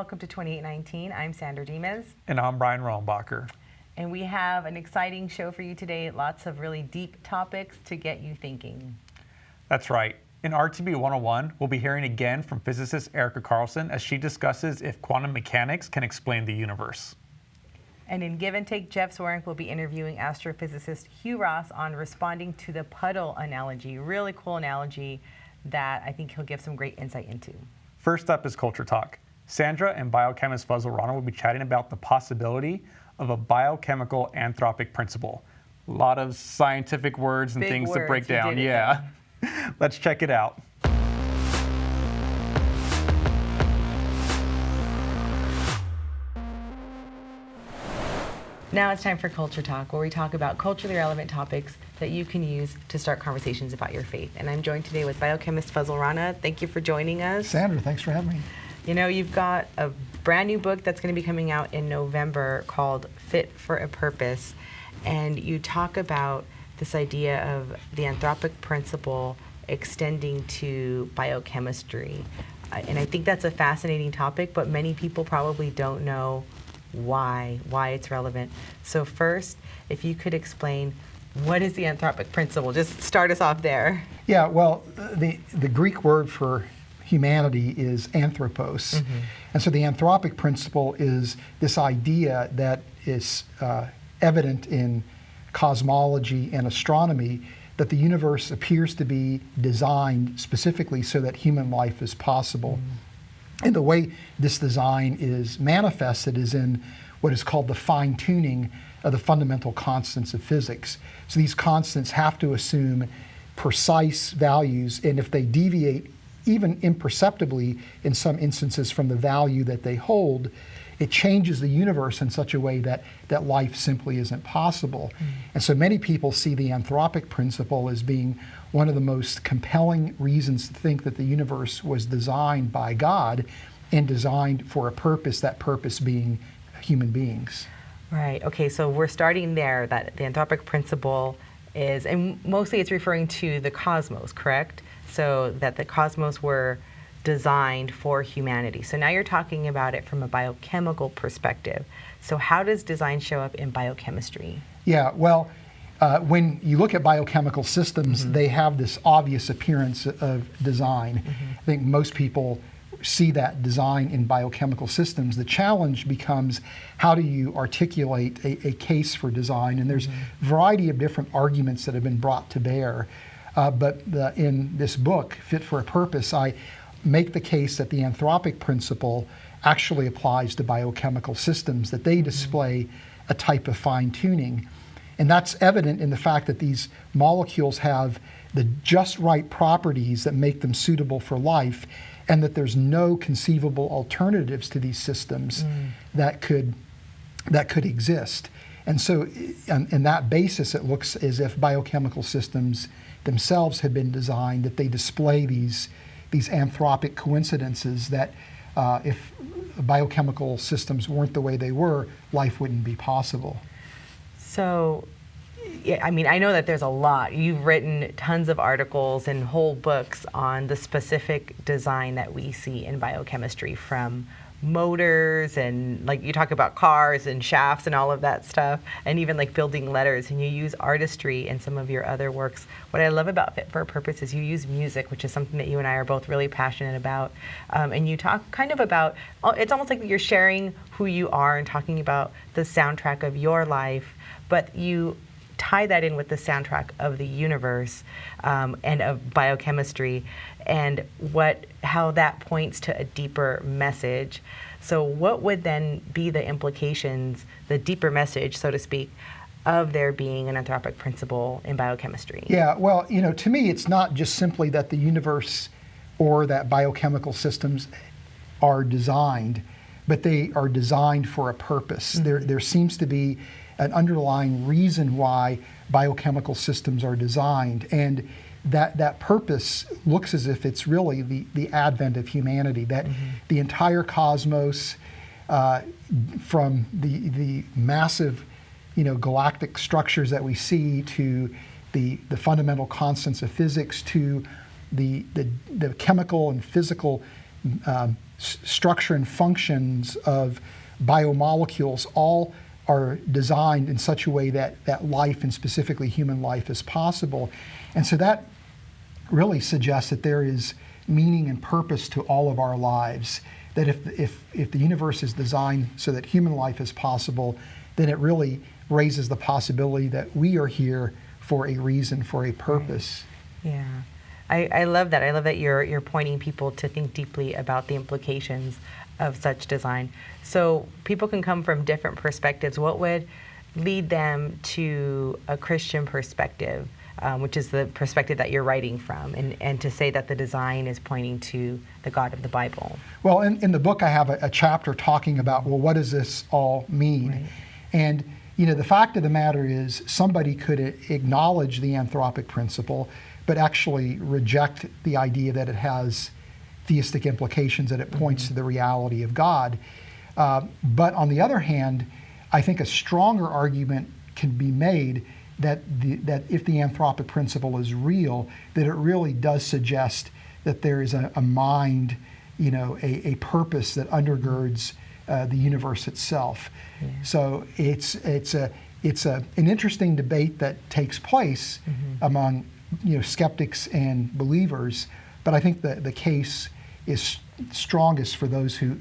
Welcome to 2819. I'm Sandra Diemez. And I'm Brian Rohmbacher. And we have an exciting show for you today. Lots of really deep topics to get you thinking. That's right. In RTB 101, we'll be hearing again from physicist Erica Carlson as she discusses if quantum mechanics can explain the universe. And in Give and Take, Jeff Swarenk will be interviewing astrophysicist Hugh Ross on responding to the puddle analogy. Really cool analogy that I think he'll give some great insight into. First up is Culture Talk. Sandra and biochemist Fazale Rana will be chatting about the possibility of a biochemical anthropic principle. A lot of scientific words and things to break down. Yeah. Let's check it out. Now it's time for Culture Talk, where we talk about culturally relevant topics that you can use to start conversations about your faith. And I'm joined today with biochemist Fazale Rana. Thank you for joining us. Sandra, thanks for having me. You know, you've got a brand new book that's going to be coming out in November called Fit for a Purpose. And you talk about this idea of the Anthropic Principle extending to biochemistry. And I think that's a fascinating topic, but many people probably don't know why it's relevant. So first, if you could explain, what is the Anthropic Principle? Just start us off there. Yeah, well, the Greek word for humanity is anthropos. Mm-hmm. And so the Anthropic Principle is this idea that is evident in cosmology and astronomy, that the universe appears to be designed specifically so that human life is possible. Mm-hmm. And the way this design is manifested is in what is called the fine-tuning of the fundamental constants of physics. So these constants have to assume precise values, and if they deviate even imperceptibly in some instances from the value that they hold, it changes the universe in such a way that life simply isn't possible. Mm. And so many people see the Anthropic Principle as being one of the most compelling reasons to think that the universe was designed by God and designed for a purpose, that purpose being human beings. Right, okay, so we're starting there, that the Anthropic Principle is, and mostly it's referring to the cosmos, correct? So that the cosmos were designed for humanity. So now you're talking about it from a biochemical perspective. So how does design show up in biochemistry? Yeah, well, when you look at biochemical systems, mm-hmm. they have this obvious appearance of design. Mm-hmm. I think most people see that design in biochemical systems. The challenge becomes, how do you articulate a case for design? And there's mm-hmm. a variety of different arguments that have been brought to bear. But in this book, Fit for a Purpose, I make the case that the Anthropic Principle actually applies to biochemical systems, that they display a type of fine-tuning. And that's evident in the fact that these molecules have the just right properties that make them suitable for life, and that there's no conceivable alternatives to these systems that could exist. And so in that basis, it looks as if biochemical systems themselves have been designed, that they display these anthropic coincidences that if biochemical systems weren't the way they were, life wouldn't be possible. So, yeah, I mean, I know that there's a lot. You've written tons of articles and whole books on the specific design that we see in biochemistry, from motors and, like, you talk about cars and shafts and all of that stuff, and even like building letters, and you use artistry in some of your other works. What I love about Fit for a Purpose is you use music, which is something that you and I are both really passionate about. And you talk kind of about, it's almost like you're sharing who you are and talking about the soundtrack of your life, but you tie that in with the soundtrack of the universe and of biochemistry, and how that points to a deeper message. So what would then be the implications, the deeper message, so to speak, of there being an Anthropic Principle in biochemistry? Yeah, well, to me, it's not just simply that the universe or that biochemical systems are designed, but they are designed for a purpose. Mm-hmm. There seems to be an underlying reason why biochemical systems are designed, and that purpose looks as if it's really the advent of humanity, that the entire cosmos, from the massive galactic structures that we see, to the fundamental constants of physics, to the chemical and physical structure and functions of biomolecules all are designed in such a way that life, and specifically human life, is possible. And so that really suggests that there is meaning and purpose to all of our lives. That if the universe is designed so that human life is possible, then it really raises the possibility that we are here for a reason, for a purpose. Yeah. I love that. I love that you're pointing people to think deeply about the implications of such design. So people can come from different perspectives. What would lead them to a Christian perspective, which is the perspective that you're writing from, and to say that the design is pointing to the God of the Bible? Well, in the book I have a chapter talking about, well, what does this all mean? Right. And the fact of the matter is somebody could acknowledge the anthropic principle, but actually reject the idea that it has theistic implications, that it points to the reality of God. But on the other hand, I think a stronger argument can be made that if the anthropic principle is real, that it really does suggest that there is a mind, a purpose that undergirds the universe itself. Yeah. So it's an interesting debate that takes place among skeptics and believers, but I think the case is strongest for those who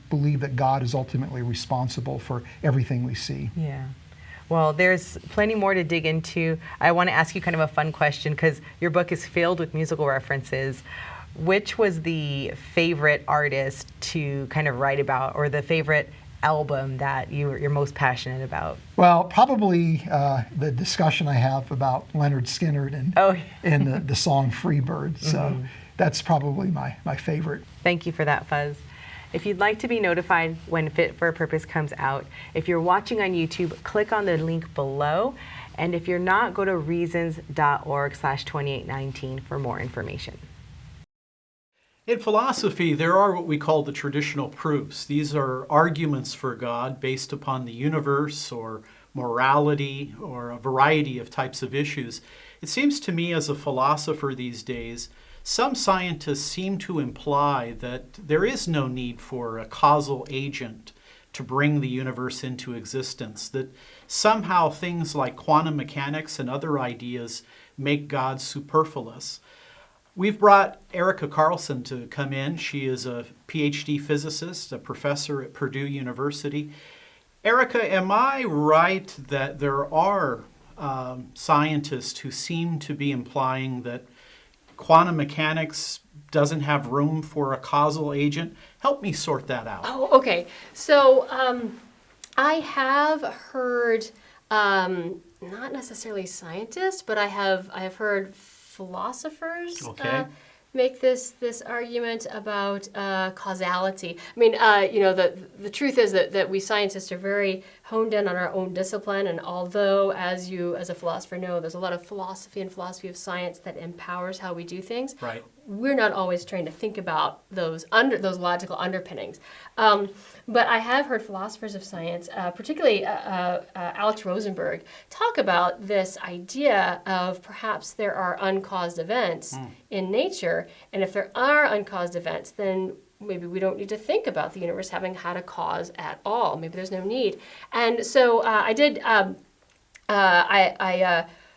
believe that God is ultimately responsible for everything we see. Yeah. Well, there's plenty more to dig into. I want to ask you kind of a fun question, because your book is filled with musical references. Which was the favorite artist to kind of write about, or the favorite album that you're most passionate about? Well, probably the discussion I have about Leonard Skinner and the song Freebird. So that's probably my favorite. Thank you for that, Fuzz. If you'd like to be notified when Fit for a Purpose comes out, if you're watching on YouTube, click on the link below. And if you're not, go to reasons.org/2819 for more information. In philosophy, there are what we call the traditional proofs. These are arguments for God based upon the universe or morality or a variety of types of issues. It seems to me as a philosopher these days, some scientists seem to imply that there is no need for a causal agent to bring the universe into existence, that somehow things like quantum mechanics and other ideas make God superfluous. We've brought Erica Carlson to come in. She is a PhD physicist, a professor at Purdue University. Erica, am I right that there are scientists who seem to be implying that quantum mechanics doesn't have room for a causal agent? Help me sort that out. Oh, okay. So I have heard, not necessarily scientists, but I have heard philosophers make this argument about causality. I mean, the truth is that we scientists are very honed in on our own discipline, and although, as you as a philosopher know, there's a lot of philosophy and philosophy of science that empowers how we do things. Right. We're not always trained to think about those logical underpinnings. But I have heard philosophers of science, particularly Alex Rosenberg, talk about this idea of perhaps there are uncaused events in nature, and if there are uncaused events, then maybe we don't need to think about the universe having had a cause at all. Maybe there's no need. And so I did.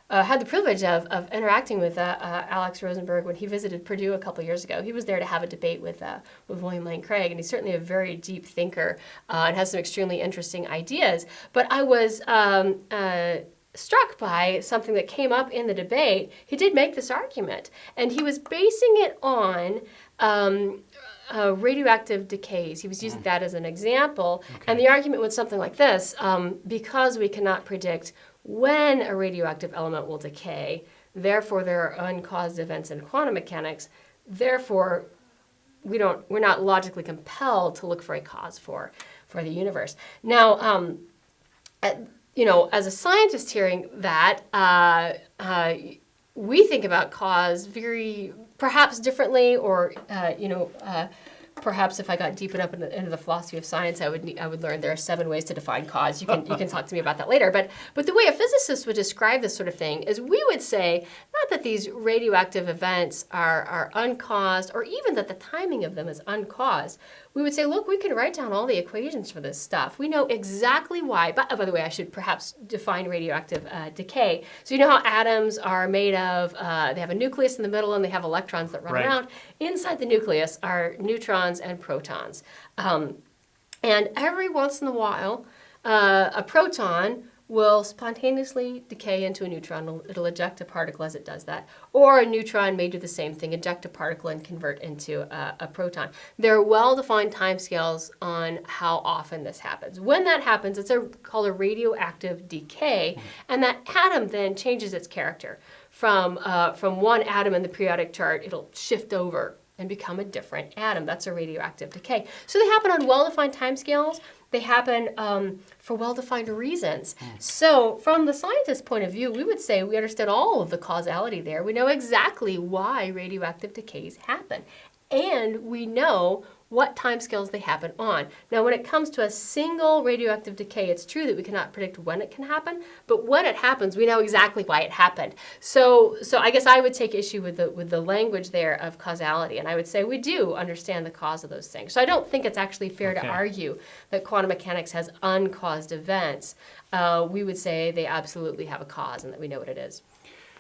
I had the privilege of interacting with Alex Rosenberg when he visited Purdue a couple years ago. He was there to have a debate with William Lane Craig, and he's certainly a very deep thinker and has some extremely interesting ideas. But I was struck by something that came up in the debate. He did make this argument, and he was basing it on radioactive decays. He was using that as an example, and the argument was something like this: because we cannot predict when a radioactive element will decay, therefore there are uncaused events in quantum mechanics, therefore we're not logically compelled to look for a cause for the universe. Now, as a scientist hearing that, we think about cause very perhaps differently, or perhaps if I got deep enough into the philosophy of science, I would learn there are 7 ways to define cause. You can talk to me about that later. But the way a physicist would describe this sort of thing is we would say not that these radioactive events are uncaused, or even that the timing of them is uncaused. We would say, look, we can write down all the equations for this stuff. We know exactly why. But by the way, I should perhaps define radioactive decay. So you know how atoms are made of, they have a nucleus in the middle and they have electrons that run around. Inside the nucleus are neutrons and protons. And every once in a while, a proton will spontaneously decay into a neutron. It'll eject a particle as it does that. Or a neutron may do the same thing, eject a particle and convert into a proton. There are well-defined timescales on how often this happens. When that happens, it's called a radioactive decay, and that atom then changes its character. From one atom in the periodic chart, it'll shift over and become a different atom. That's a radioactive decay. So they happen on well-defined timescales. They happen for well-defined reasons. So from the scientist's point of view, we would say we understand all of the causality there. We know exactly why radioactive decays happen. And we know what timescales they happen on. Now, when it comes to a single radioactive decay, it's true that we cannot predict when it can happen, but when it happens, we know exactly why it happened. So I guess I would take issue with the language there of causality, and I would say we do understand the cause of those things. So I don't think it's actually fair to argue that quantum mechanics has uncaused events. We would say they absolutely have a cause and that we know what it is.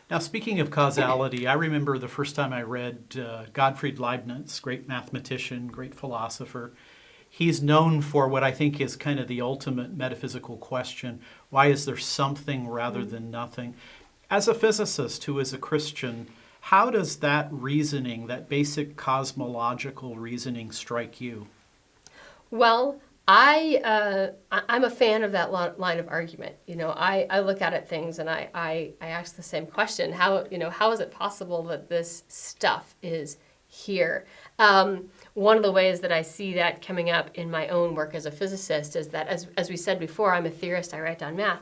Now, speaking of causality, I remember the first time I read Gottfried Leibniz, great mathematician, great philosopher. He's known for what I think is kind of the ultimate metaphysical question: why is there something rather than nothing? As a physicist who is a Christian, how does that reasoning, that basic cosmological reasoning, strike you? Well, I'm a fan of that line of argument. You know, I look at things and I ask the same question: how is it possible that this stuff is here? One of the ways that I see that coming up in my own work as a physicist is that, as we said before, I'm a theorist. I write down math.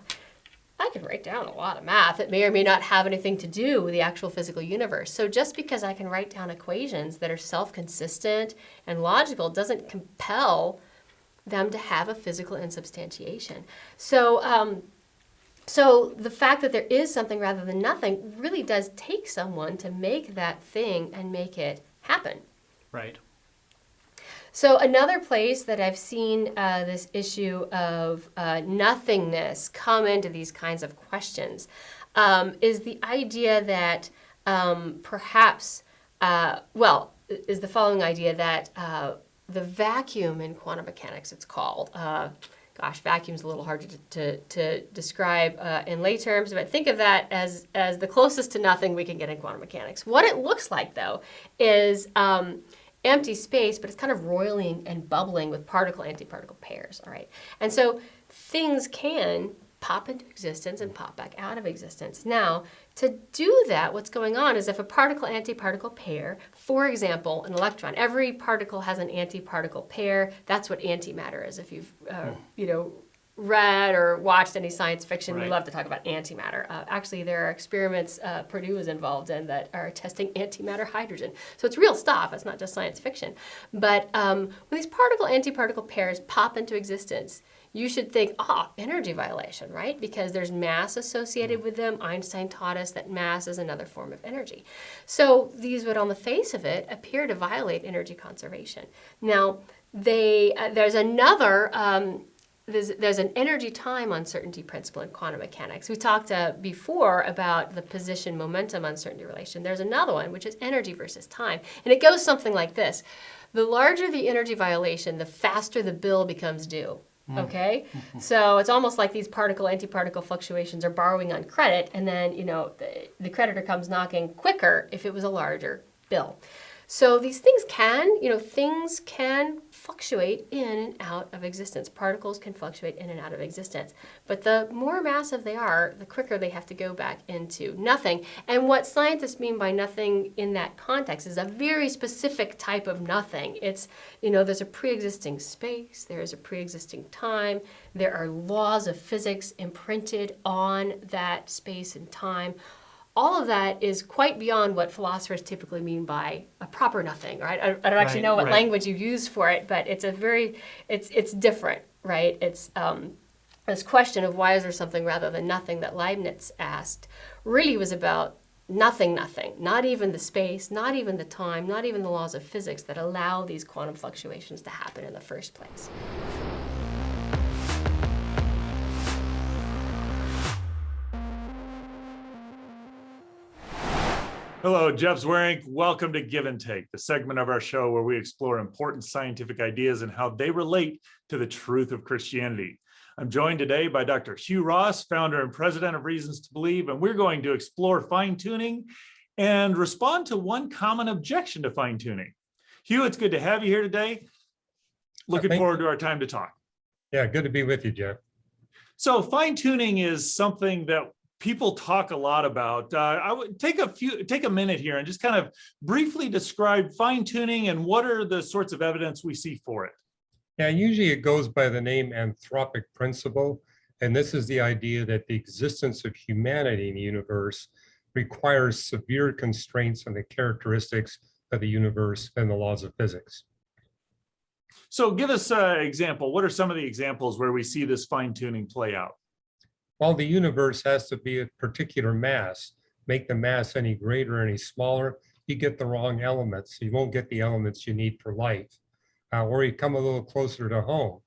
I can write down a lot of math. It may or may not have anything to do with the actual physical universe. So just because I can write down equations that are self-consistent and logical doesn't compel them to have a physical insubstantiation. So the fact that there is something rather than nothing really does take someone to make that thing and make it happen. Right. So another place that I've seen this issue of nothingness come into these kinds of questions is the idea that is the following idea that the vacuum in quantum mechanics, it's called. Vacuum's a little hard to describe in lay terms, but think of that as the closest to nothing we can get in quantum mechanics. What it looks like, though, is empty space, but it's kind of roiling and bubbling with particle-antiparticle pairs, all right? And so things can pop into existence and pop back out of existence. Now, to do that, what's going on is if a particle-antiparticle pair, for example, an electron, every particle has an antiparticle pair. That's what antimatter is. If you've read or watched any science fiction, we love to talk about antimatter. Actually, there are experiments Purdue is involved in that are testing antimatter hydrogen. So it's real stuff. It's not just science fiction. But when these particle-antiparticle pairs pop into existence, you should think, energy violation, right? Because there's mass associated with them. Einstein taught us that mass is another form of energy. So these would, on the face of it, appear to violate energy conservation. Now, there's another, there's an energy-time uncertainty principle in quantum mechanics. We talked before about the position-momentum uncertainty relation. There's another one, which is energy versus time. And it goes something like this. The larger the energy violation, the faster the bill becomes due. Okay, so it's almost like these particle-antiparticle fluctuations are borrowing on credit, and then the creditor comes knocking quicker if it was a larger bill. So these things can fluctuate in and out of existence. Particles can fluctuate in and out of existence. But the more massive they are, the quicker they have to go back into nothing. And what scientists mean by nothing in that context is a very specific type of nothing. It's, there's a pre-existing space, there is a pre-existing time, there are laws of physics imprinted on that space and time. all of that is quite beyond what philosophers typically mean by a proper nothing, right? I don't actually know what language you use for it, but it's it's different, right? It's this question of why is there something rather than nothing that Leibniz asked really was about nothing, not even the space, not even the time, not even the laws of physics that allow these quantum fluctuations to happen in the first place. Hello, Jeff Zwerink. Welcome to Give and Take, the segment of our show where we explore important scientific ideas and how they relate to the truth of Christianity. I'm joined today by Dr. Hugh Ross, founder and president of Reasons to Believe, and we're going to explore fine-tuning and respond to one common objection to fine-tuning. Hugh, it's good to have you here today. Looking forward to our time to talk. Yeah, good to be with you, Jeff. So fine-tuning is something that people talk a lot about. I would take a minute here and just kind of briefly describe fine-tuning and what are the sorts of evidence we see for it. Yeah, usually it goes by the name Anthropic Principle, and this is the idea that the existence of humanity in the universe requires severe constraints on the characteristics of the universe and the laws of physics. So give us an example. What are some of the examples where we see this fine-tuning play out? Well, the universe has to be a particular mass. Make the mass any greater, any smaller, you get the wrong elements. You won't get the elements you need for life. Or you come a little closer to home.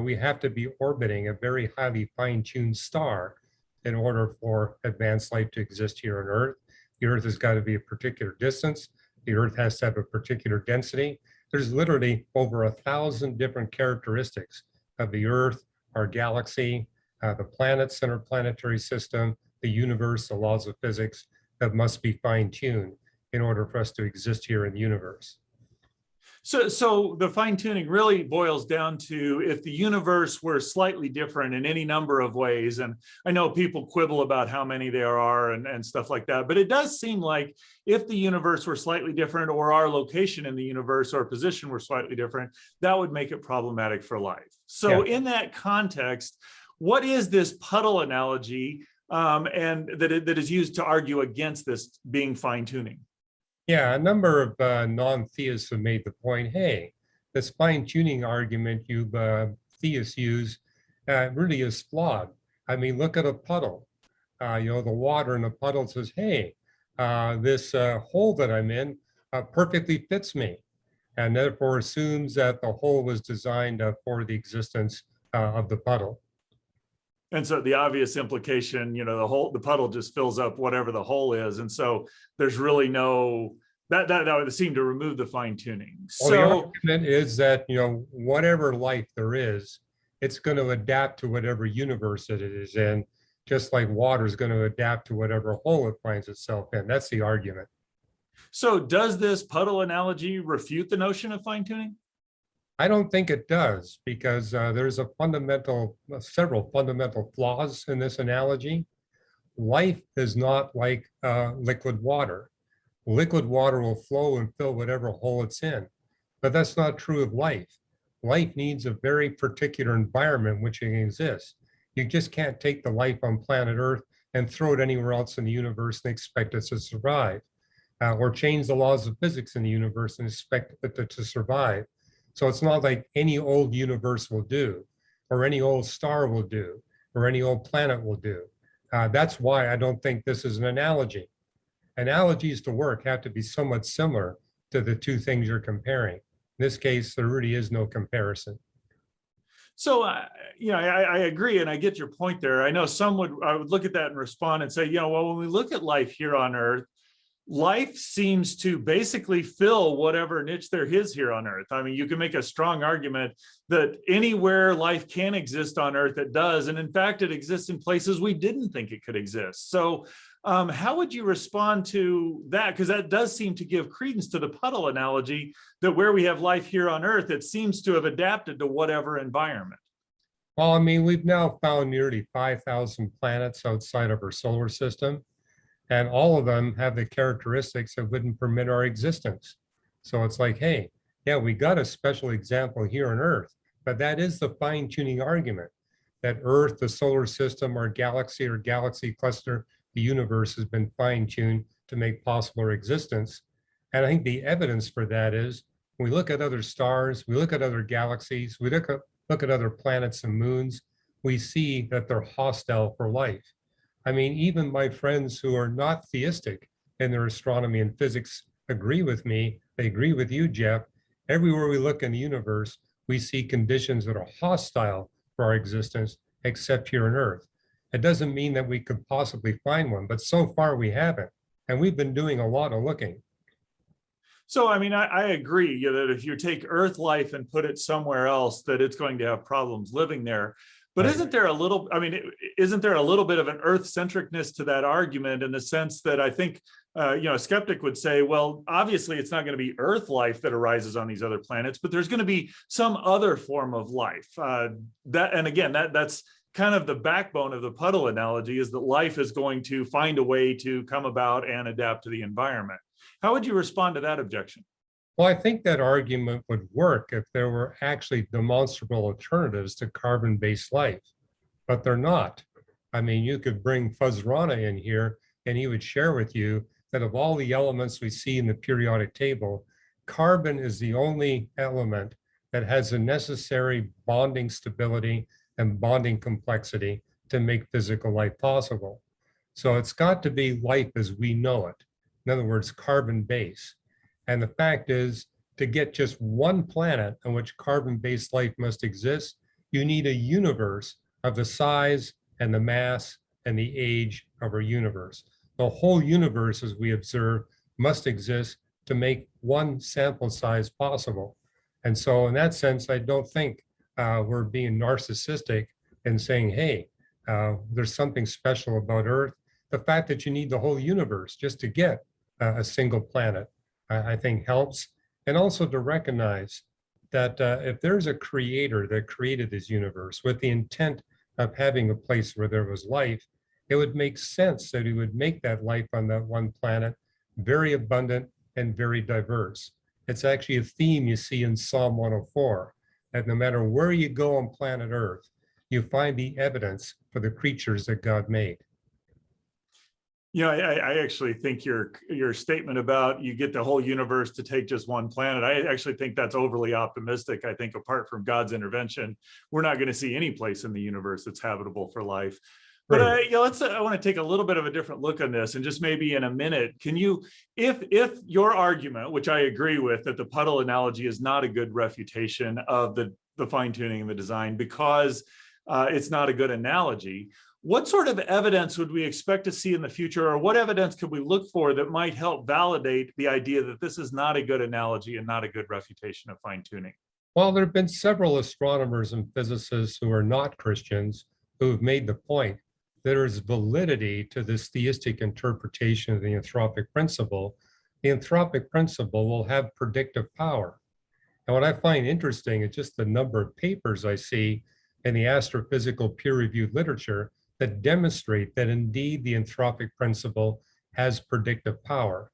We have to be orbiting a very highly fine-tuned star in order for advanced life to exist here on Earth. The Earth has got to be a particular distance. The Earth has to have a particular density. There's literally over 1,000 different characteristics of the Earth, our galaxy, the planets in our planetary system, the universe, the laws of physics that must be fine-tuned in order for us to exist here in the universe. So the fine-tuning really boils down to if the universe were slightly different in any number of ways, and I know people quibble about how many there are and stuff like that, but it does seem like if the universe were slightly different or our location in the universe or position were slightly different, that would make it problematic for life. So in that context, what is this puddle analogy and that is used to argue against this being fine-tuning? Yeah, a number of non-theists have made the point, hey, this fine-tuning argument you theists use really is flawed. I mean, look at a puddle. The water in a puddle says, hey, this hole that I'm in perfectly fits me, and therefore assumes that the hole was designed for the existence of the puddle. And so the obvious implication, the puddle just fills up whatever the hole is. And so there's really no, that would seem to remove the fine tuning. Well, the argument is that, whatever life there is, it's going to adapt to whatever universe it is in, just like water is going to adapt to whatever hole it finds itself in. That's the argument. So does this puddle analogy refute the notion of fine tuning? I don't think it does, because there's several fundamental flaws in this analogy. Life is not like liquid water. Liquid water will flow and fill whatever hole it's in, but that's not true of life. Life needs a very particular environment in which it exists. You just can't take the life on planet Earth and throw it anywhere else in the universe and expect it to survive, or change the laws of physics in the universe and expect it to survive. So it's not like any old universe will do, or any old star will do, or any old planet will do. That's why I don't think this is an analogy. Analogies to work have to be somewhat similar to the two things you're comparing. In this case, there really is no comparison. So, I agree, and I get your point there. I know I would look at that and respond and say, when we look at life here on Earth, life seems to basically fill whatever niche there is here on Earth. I mean, you can make a strong argument that anywhere life can exist on Earth, it does. And in fact, it exists in places we didn't think it could exist. So how would you respond to that? Because that does seem to give credence to the puddle analogy that where we have life here on Earth, it seems to have adapted to whatever environment. Well, I mean, we've now found nearly 5,000 planets outside of our solar system. And all of them have the characteristics that wouldn't permit our existence. So it's like, hey, yeah, we got a special example here on Earth, but that is the fine-tuning argument, that Earth, the solar system, our galaxy or galaxy cluster the universe has been fine-tuned to make possible our existence. And I think the evidence for that is when we look at other stars, we look at other galaxies, we look at other planets and moons, we see that they're hostile for life. I mean, even my friends who are not theistic in their astronomy and physics agree with me. They agree with you, Jeff. Everywhere we look in the universe, we see conditions that are hostile for our existence, except here on Earth. It doesn't mean that we could possibly find one, but so far we haven't. And we've been doing a lot of looking. So, I mean, I agree that if you take Earth life and put it somewhere else, that it's going to have problems living there. But isn't there a little, I mean, isn't there a little bit of an Earth-centricness to that argument in the sense that I think, a skeptic would say, well, obviously it's not going to be Earth life that arises on these other planets, but there's going to be some other form of life. That's kind of the backbone of the puddle analogy, is that life is going to find a way to come about and adapt to the environment. How would you respond to that objection? Well, I think that argument would work if there were actually demonstrable alternatives to carbon-based life, but they're not. I mean, you could bring Fazale Rana in here and he would share with you that of all the elements we see in the periodic table, carbon is the only element that has the necessary bonding stability and bonding complexity to make physical life possible. So it's got to be life as we know it. In other words, carbon-based. And the fact is, to get just one planet on which carbon-based life must exist, you need a universe of the size and the mass and the age of our universe. The whole universe, as we observe, must exist to make one sample size possible. And so in that sense, I don't think we're being narcissistic in saying, hey, there's something special about Earth. The fact that you need the whole universe just to get a single planet, I think helps. And also to recognize that if there's a creator that created this universe with the intent of having a place where there was life, it would make sense that he would make that life on that one planet very abundant and very diverse. It's actually a theme you see in Psalm 104, that no matter where you go on planet Earth, you find the evidence for the creatures that God made. I actually think your statement about you get the whole universe to take just one planet, I actually think that's overly optimistic. I think apart from God's intervention, we're not going to see any place in the universe that's habitable for life. But I want to take a little bit of a different look on this, and just maybe in a minute, can you, if your argument, which I agree with, that the puddle analogy is not a good refutation of the fine tuning and the design because it's not a good analogy, what sort of evidence would we expect to see in the future, or what evidence could we look for that might help validate the idea that this is not a good analogy and not a good refutation of fine tuning? Well, there have been several astronomers and physicists who are not Christians who have made the point that there is validity to this theistic interpretation of the Anthropic Principle. The Anthropic Principle will have predictive power. And what I find interesting is just the number of papers I see in the astrophysical peer-reviewed literature that demonstrate that indeed the Anthropic Principle has predictive power,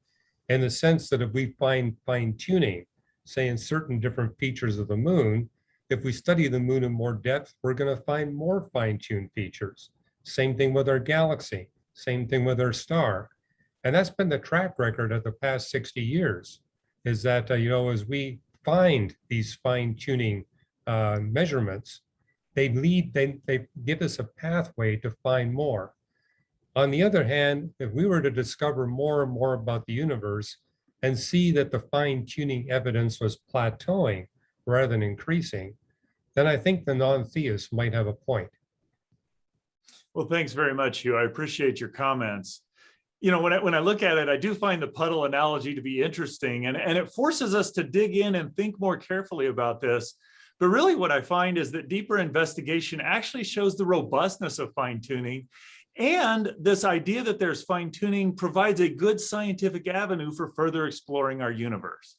in the sense that if we find fine-tuning, say in certain different features of the moon, if we study the moon in more depth, we're going to find more fine-tuned features. Same thing with our galaxy, same thing with our star. And that's been the track record of the past 60 years, is that, as we find these fine-tuning measurements, they give us a pathway to find more. On the other hand, if we were to discover more and more about the universe and see that the fine-tuning evidence was plateauing rather than increasing, then I think the non-theist might have a point. Well, thanks very much, Hugh. I appreciate your comments. When I look at it, I do find the puddle analogy to be interesting, and it forces us to dig in and think more carefully about this. But really what I find is that deeper investigation actually shows the robustness of fine-tuning, and this idea that there's fine-tuning provides a good scientific avenue for further exploring our universe.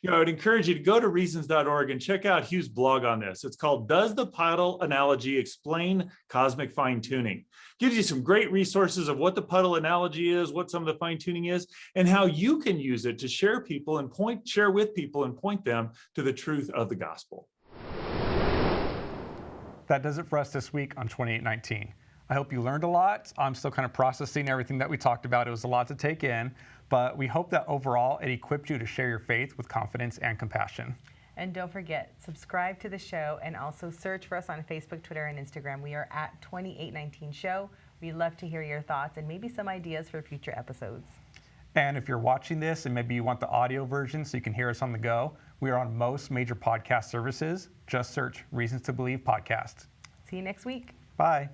I would encourage you to go to reasons.org and check out Hugh's blog on this. It's called Does the Puddle Analogy Explain Cosmic Fine-Tuning? Gives you some great resources of what the puddle analogy is, what some of the fine-tuning is, and how you can use it to share with people and point them to the truth of the gospel. That does it for us this week on 2819. I hope you learned a lot. I'm still kind of processing everything that we talked about. It was a lot to take in, but we hope that overall it equipped you to share your faith with confidence and compassion. And don't forget, subscribe to the show and also search for us on Facebook, Twitter, and Instagram. We are at 2819 Show. We'd love to hear your thoughts and maybe some ideas for future episodes. And if you're watching this and maybe you want the audio version so you can hear us on the go, we are on most major podcast services. Just search Reasons to Believe Podcast. See you next week. Bye.